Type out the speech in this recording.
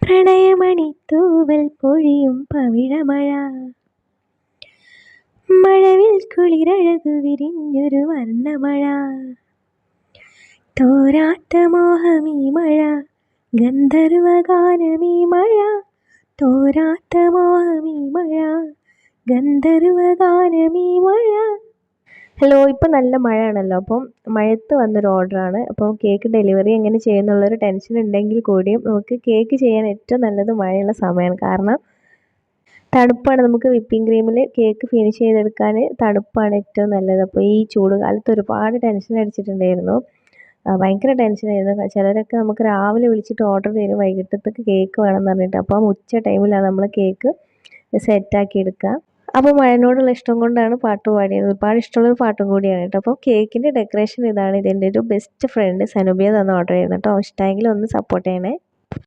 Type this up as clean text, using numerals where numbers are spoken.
പ്രണയമണിത്തൂവൽ പൊഴിയും പവിഴമഴ, മഴവിൽ കുളിരഴകു വിരിഞ്ഞൊരു വർണ്ണമഴ, തോരാത്ത മോഹമീ മഴ, ഗന്ധർവഗാനമീ മഴ, തോരാത്ത മോഹമീ മഴ, ഗന്ധർവഗാനമീ മഴ. ഹലോ, ഇപ്പം നല്ല മഴയാണല്ലോ. അപ്പം മഴയത്ത് വന്നൊരു ഓർഡറാണ്. അപ്പോൾ കേക്ക് ഡെലിവറി എങ്ങനെ ചെയ്യുന്നുള്ളൊരു ടെൻഷൻ ഉണ്ടെങ്കിൽ കൂടിയും നമുക്ക് കേക്ക് ചെയ്യാൻ ഏറ്റവും നല്ലത് മഴയുള്ള സമയമാണ്. കാരണം തണുപ്പാണ്. നമുക്ക് വിപ്പിംഗ് ക്രീമിൽ കേക്ക് ഫിനിഷ് ചെയ്തെടുക്കാൻ തണുപ്പാണ് ഏറ്റവും നല്ലത്. അപ്പോൾ ഈ ചൂട് കാലത്ത് ഒരുപാട് ടെൻഷൻ അടിച്ചിട്ടുണ്ടായിരുന്നു. ഭയങ്കര ടെൻഷനായിരുന്നു. ചിലരൊക്കെ നമുക്ക് രാവിലെ വിളിച്ചിട്ട് ഓർഡർ തരും, വൈകിട്ടത്തേക്ക് കേക്ക് വേണമെന്ന് പറഞ്ഞിട്ട്. അപ്പം ഉച്ച ടൈമിലാണ് നമ്മൾ കേക്ക് സെറ്റാക്കി എടുക്കുക. അപ്പോൾ മഴനോടുള്ള ഇഷ്ടം കൊണ്ടാണ് പാട്ട് പാടിയത്. ഒരുപാട് ഇഷ്ടമുള്ളൊരു പാട്ടും കൂടിയാണ് കേട്ടോ. അപ്പോൾ കേക്കിൻ്റെ ഡെക്കറേഷൻ ഇതാണ്. ഇതെൻ്റെ ഒരു ബെസ്റ്റ് ഫ്രണ്ട് സനുബിയ തന്ന ഓർഡർ ചെയ്യുന്നത് കേട്ടോ. ഇഷ്ടമെങ്കിൽ ഒന്ന് സപ്പോർട്ട് ചെയ്യണേ.